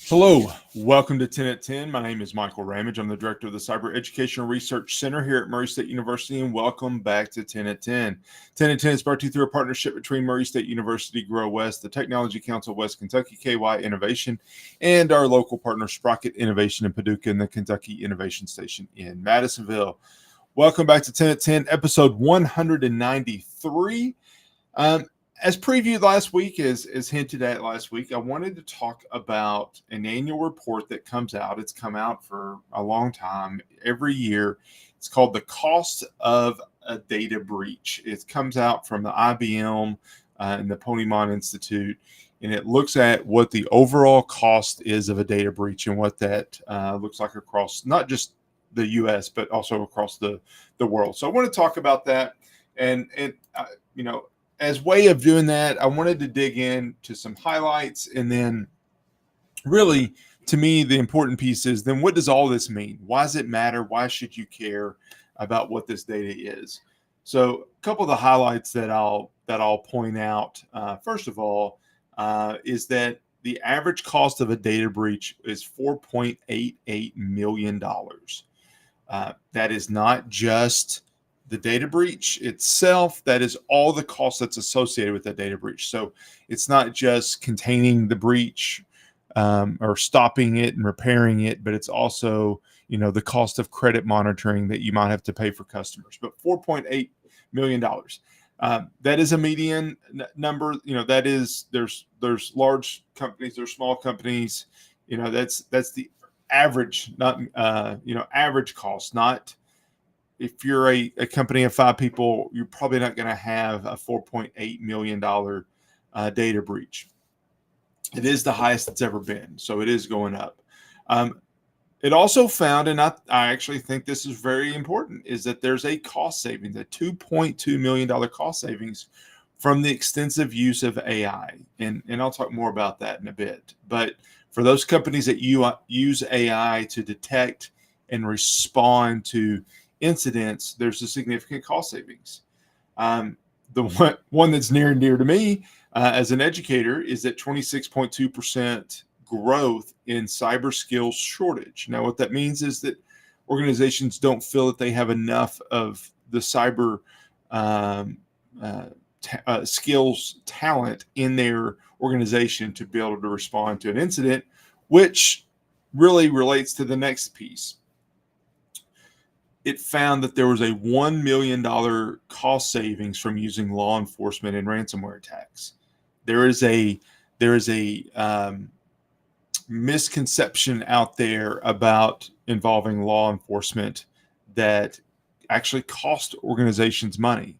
Hello, welcome to 10 at 10. My name is Michael Ramage. I'm the director of the Cyber Educational Research Center here at Murray State University, and welcome back to 10 at 10. 10 at 10 is brought to you through a partnership between Murray State University, Grow West, the Technology Council of West Kentucky, KY Innovation, and our local partner, Sprocket Innovation in Paducah and the Kentucky Innovation Station in Madisonville. Welcome back to 10 at 10, episode 193. As previewed last week, as hinted at last week, I wanted to talk about an annual report that comes out. It's come out for a long time, every year. It's called The Cost of a Data Breach. It comes out from the IBM and the Ponymon Institute, and it looks at what the overall cost is of a data breach and what that looks like across not just the U.S., but also across the world. So I want to talk about that. And as way of doing that, I wanted to dig into some highlights, and then really, to me, the important piece is then what does all this mean? Why does it matter? Why should you care about what this data is? So a couple of the highlights that I'll point out, first of all, is that the average cost of a data breach is $4.88 million. That is not just the data breach itself, that is all the cost that's associated with that data breach. So it's not just containing the breach or stopping it and repairing it, but it's also, the cost of credit monitoring that you might have to pay for customers. But $4.8 million. That is a median number. That is, there's large companies, there's small companies, that's the average, not, average cost, not, if you're a company of 5 people, you're probably not going to have a $4.8 million data breach. It is the highest it's ever been, so it is going up. It also found, and I actually think this is very important, is that there's a cost savings, a $2.2 million cost savings from the extensive use of AI. And I'll talk more about that in a bit. But for those companies that use AI to detect and respond to incidents, there's a significant cost savings. The one that's near and dear to me as an educator is that 26.2% growth in cyber skills shortage. Now, what that means is that organizations don't feel that they have enough of the cyber skills talent in their organization to be able to respond to an incident, which really relates to the next piece. It found that there was a $1 million cost savings from using law enforcement in ransomware attacks. There is a misconception out there about involving law enforcement that actually cost organizations money.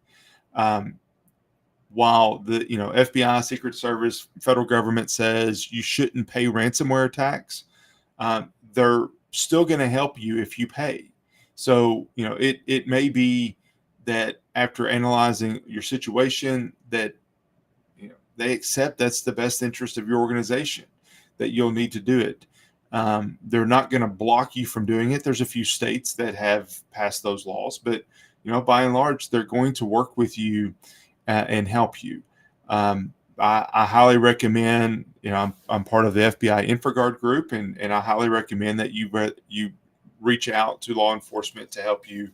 While the FBI, Secret Service, federal government says you shouldn't pay ransomware attacks, they're still going to help you if you pay. So, it may be that after analyzing your situation that, they accept that's the best interest of your organization, that you'll need to do it. They're not going to block you from doing it. There's a few states that have passed those laws, but, by and large, they're going to work with you and help you. I highly recommend, I'm part of the FBI InfraGuard group, and I highly recommend that you reach out to law enforcement to help you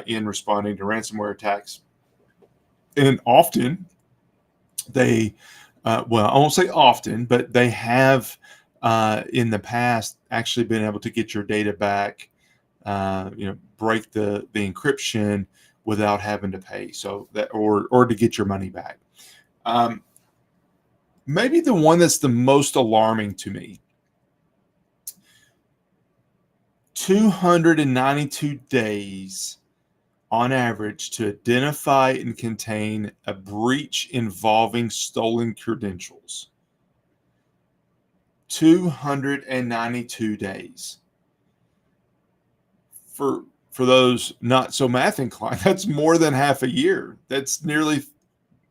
in responding to ransomware attacks. And often they, I won't say often, but they have in the past actually been able to get your data back, break the encryption without having to pay. So that, or to get your money back. Maybe the one that's the most alarming to me, 292 days on average to identify and contain a breach involving stolen credentials. 292 days. For those not so math inclined, that's more than half a year. That's nearly,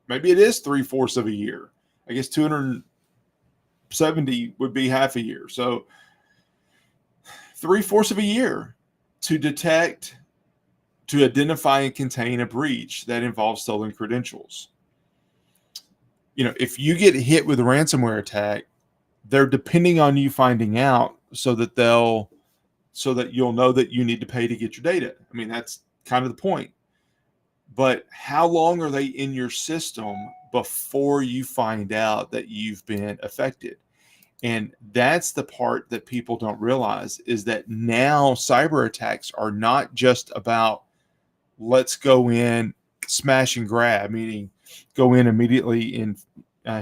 maybe it is 3/4 of a year. I guess 270 would be half a year. So 3/4 of a year to detect, to identify and contain a breach that involves stolen credentials. If you get hit with a ransomware attack, they're depending on you finding out so that you'll know that you need to pay to get your data. I mean, that's kind of the point. But how long are they in your system before you find out that you've been affected? And that's the part that people don't realize, is that now cyber attacks are not just about let's go in, smash and grab, meaning go in immediately and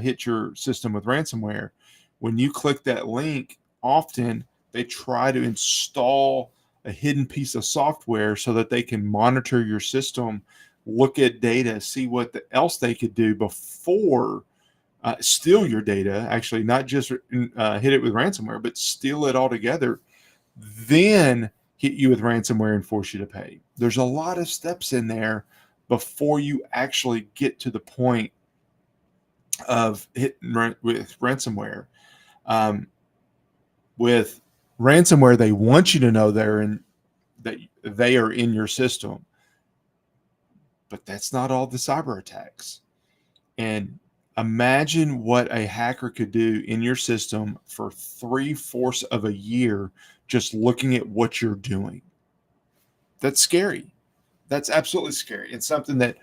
hit your system with ransomware. When you click that link, often they try to install a hidden piece of software so that they can monitor your system, look at data, see what else they could do before steal your data, actually, not just hit it with ransomware, but steal it altogether, then hit you with ransomware and force you to pay. There's a lot of steps in there before you actually get to the point of hitting with ransomware. With ransomware, they want you to know that they are in your system, but that's not all the cyber attacks. And imagine what a hacker could do in your system for 3/4 of a year just looking at what you're doing. That's scary. That's absolutely scary. It's something that,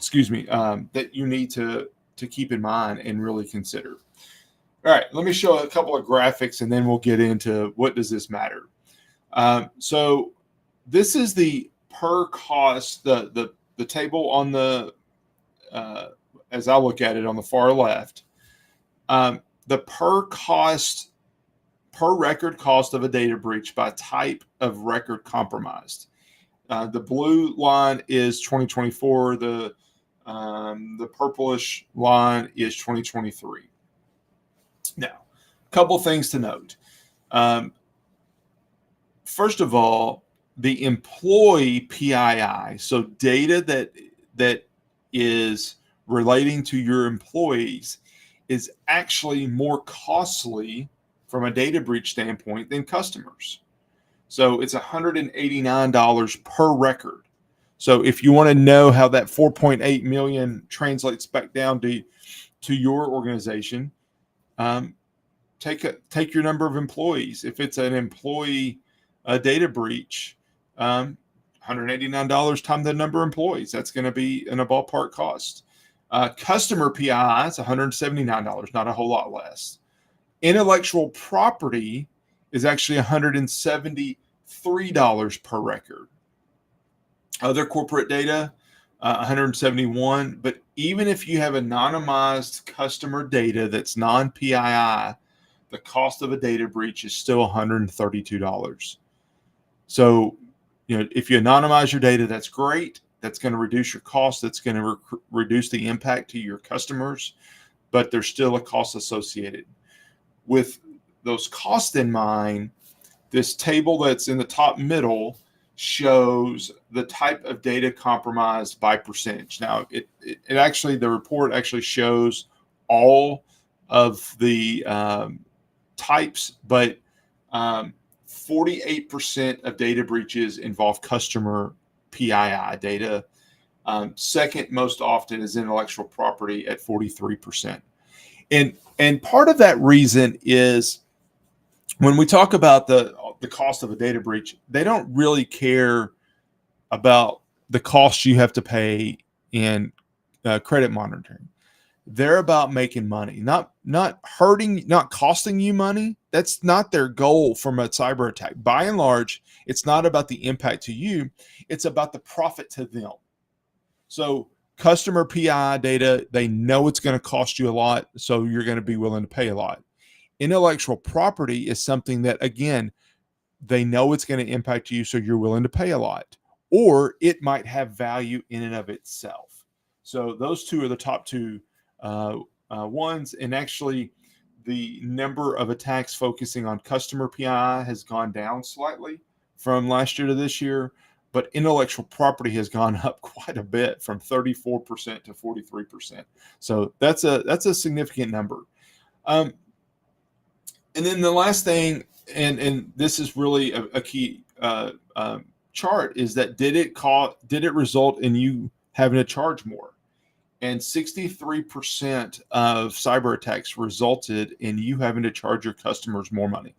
that you need to keep in mind and really consider. All right, let me show a couple of graphics and then we'll get into what does this matter. So this is the per cost, the table on the as I look at it on the far left, the per record cost of a data breach by type of record compromised. The blue line is 2024. The purplish line is 2023. Now, a couple things to note. First of all, the employee PII, so data that is relating to your employees, is actually more costly from a data breach standpoint than customers. So it's $189 per record. So if you want to know how that 4.8 million translates back down to your organization, take your number of employees. If it's an employee data breach, $189 times the number of employees, that's going to be in a ballpark cost. Customer PII is $179, not a whole lot less. Intellectual property is actually $173 per record. Other corporate data, 171. But even if you have anonymized customer data that's non-PII, the cost of a data breach is still $132. So, if you anonymize your data, that's great. That's going to reduce your cost. That's going to reduce the impact to your customers, but there's still a cost associated. With those costs in mind, this table that's in the top middle shows the type of data compromised by percentage. Now, the report actually shows all of the types, but 48% of data breaches involve customer PII data. Second most often is intellectual property at 43%. And part of that reason is when we talk about the cost of a data breach, they don't really care about the cost you have to pay in credit monitoring. They're about making money, not hurting, not costing you money. That's not their goal from a cyber attack. By and large, it's not about the impact to you. It's about the profit to them. So customer PII data, they know it's going to cost you a lot, so you're going to be willing to pay a lot. Intellectual property is something that, again, they know it's going to impact you, so you're willing to pay a lot. Or it might have value in and of itself. So those two are the top two ones. And actually, the number of attacks focusing on customer PII has gone down slightly from last year to this year, but intellectual property has gone up quite a bit from 34% to 43%. So that's a significant number. And then the last thing, and this is really a key chart, is that did it result in you having to charge more? and 63% of cyber attacks resulted in you having to charge your customers more money.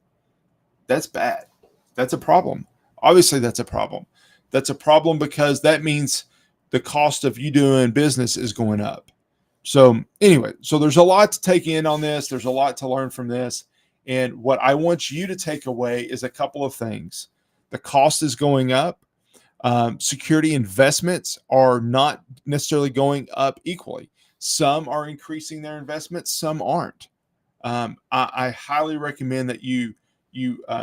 That's bad. That's a problem. Obviously, that's a problem. That's a problem because that means the cost of you doing business is going up. So anyway, so there's a lot to take in on this. There's a lot to learn from this. And what I want you to take away is a couple of things. The cost is going up. Security investments are not necessarily going up equally. Some are increasing their investments, some aren't. I highly recommend that you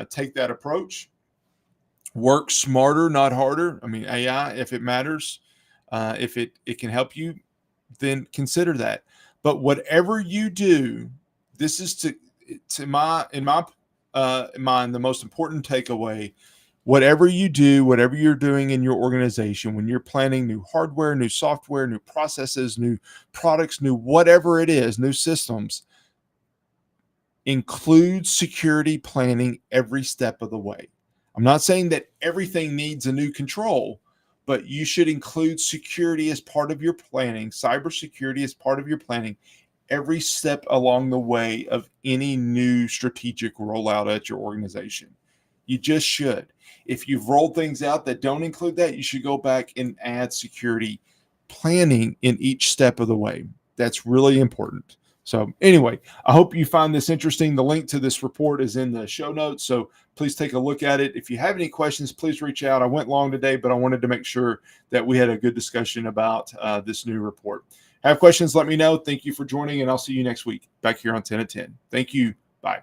take that approach. Work smarter, not harder. I mean, AI, if it matters, if it can help you, then consider that. But whatever you do, this is in my mind the most important takeaway. Whatever you do, whatever you're doing in your organization, when you're planning new hardware, new software, new processes, new products, new whatever it is, new systems, include security planning every step of the way. I'm not saying that everything needs a new control, but you should include security as part of your planning, cybersecurity as part of your planning, every step along the way of any new strategic rollout at your organization. You just should. If you've rolled things out that don't include that, you should go back and add security planning in each step of the way. That's really important. So anyway, I hope you find this interesting. The link to this report is in the show notes, so please take a look at it. If you have any questions, please reach out. I went long today, but I wanted to make sure that we had a good discussion about this new report. Have questions, let me know. Thank you for joining, and I'll see you next week back here on 10 at 10. Thank you. Bye.